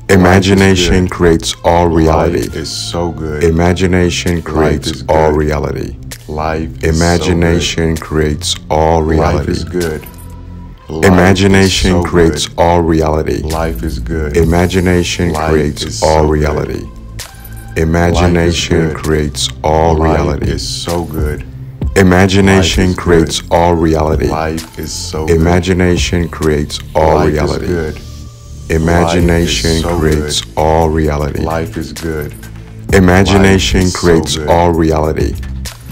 Imagination creates all reality. Life is so good. Imagination creates all reality. Life is Imagination creates all reality. Life is good. Imagination creates all reality. Life is good. Imagination creates all reality. Imagination creates all reality. Life is so good. Imagination creates all reality. Life is so good. Imagination creates all reality. Imagination creates all reality. Life is good. Imagination creates all reality.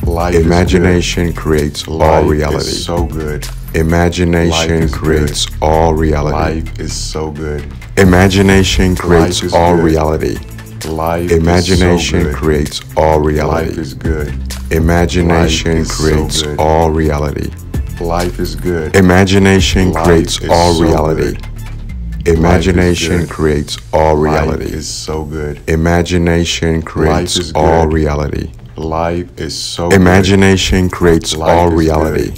Imagination creates all reality. So good. Imagination creates all reality. Life is so good. Imagination creates all reality. Imagination creates all reality. Life is good. Imagination creates all reality. Life is good. Imagination creates all reality. Imagination creates all reality. Life is so good. Imagination creates all reality. Life is so good. Imagination creates all reality.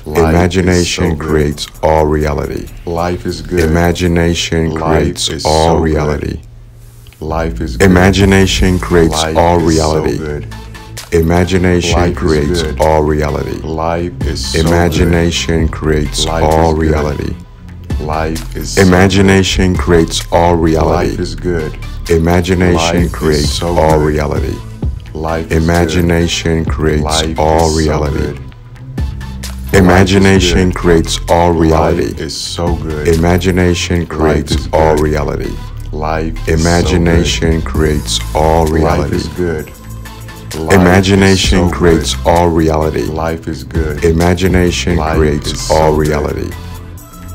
Imagination creates all reality. Life is good. Imagination creates all reality. Life is good. Imagination creates all reality. Imagination creates all reality. Life is so good. Imagination creates all reality. Life is Imagination creates all reality. Life is good. Imagination creates all reality. Life Imagination creates all reality. Life Imagination creates all reality. is so good. Imagination creates all reality. Life Imagination creates all Life reality. is good. Imagination creates all reality. Life is good. Imagination Life creates is all so good. reality.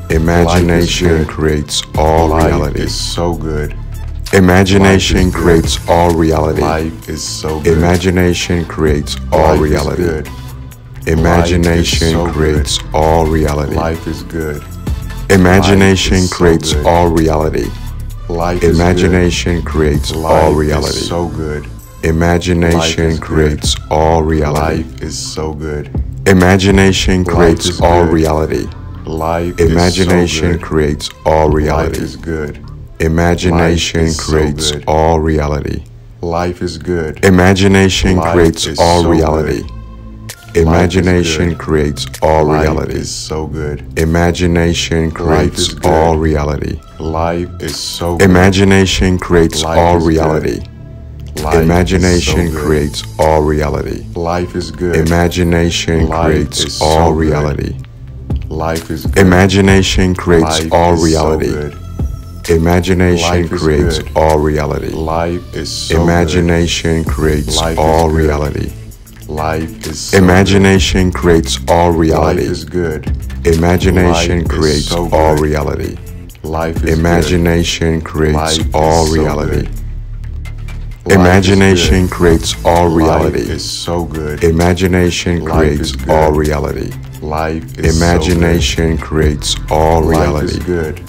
Imagination good. creates all Life reality. is so good. Imagination Life is creates all reality. Life is so good. Imagination creates all Life is reality. good. Imagination so creates all reality. Life is good. Imagination Life is so creates good. all reality. Life is Imagination creates good. all Life reality. is so good. Imagination Life is creates all reality. Life is so good. Imagination creates is all good. reality. Life Imagination is so good. creates all Life reality. is good. Imagination Life is so creates good. all reality. Life is good. Imagination Life creates is all so reality. good. Imagination good. creates all Life reality. is so good. Imagination Life creates is good. all reality. Life is so good. Imagination creates Life all is good. reality. Life Imagination is so good. creates all reality. Life is good. Imagination Life creates is so all good. reality. Life is good. Imagination creates Life all is so reality. good. Imagination Life is creates good. all reality. Life is so Imagination creates Life is all good. reality. good. Life is so Imagination creates all good. reality. Life is good. Imagination Life is creates so all good. reality. Life is Imagination good. creates Life is all so reality. good. Life Imagination is good. creates all reality. Life is so good. Imagination Life creates is good. all reality. Life is Imagination creates all so good. Life reality. is good.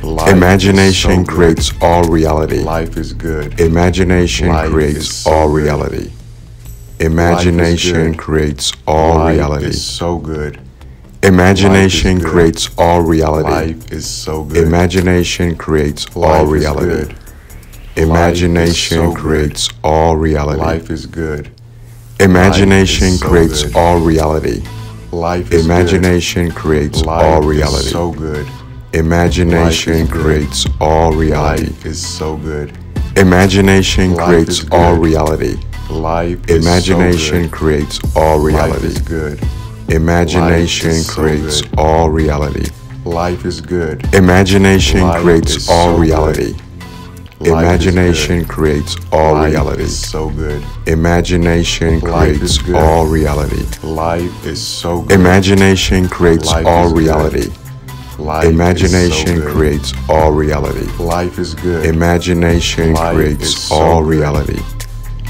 Life Imagination is so creates good. all reality. Life is good. Imagination Life creates is so all good. reality. Imagination good. creates all Life reality. is so good. Imagination Life is good. creates all reality. Life is so good. Imagination creates all Life is reality. good. Imagination Life is so creates all reality. Life is good. Imagination Life is so creates good. all reality. Life is Imagination creates good. all Life reality. is so good. Imagination Life is good. creates all reality. Life is so good. Imagination Life creates is all good. reality. Life is Imagination so creates all good. Life reality. is good. Imagination Life is so creates good. all reality. Life is good. Imagination Life creates is all so reality. Life is Imagination good. creates all Life reality. is so good. Imagination Life creates is good. all reality. Life is so good. Imagination creates Life all is good. reality. Life Imagination is so good. creates all reality. Life is good. Imagination Life creates is so all good. reality.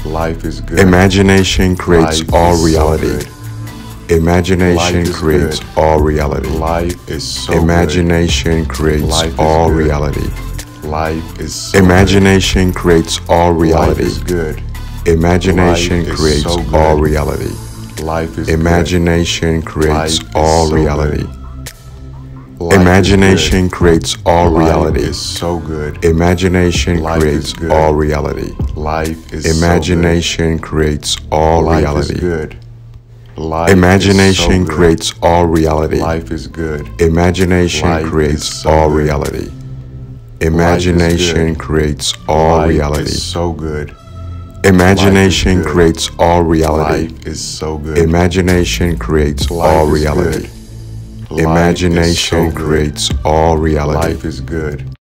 Life is good. Imagination creates Life all is so reality. good. Imagination Life is creates good. all reality. Life is so Imagination creates Life is all good. reality. good. Life is so Imagination creates all good. Life reality. is good. Imagination Life is creates so good. all reality. Life is Imagination good. creates Life is all so reality. good. Imagination creates all Life reality. is so good. Imagination Life creates is good. all reality. Life is Imagination creates all so good. Life reality. is good. Life Imagination is so good. creates all reality. Life is good. Imagination Life creates is so all good. reality. Imagination good. creates all Life reality. is so good. Imagination good. creates all reality. Life is so good. Imagination creates Life all is reality. good. Life is Imagination so good. creates all reality. Life is good.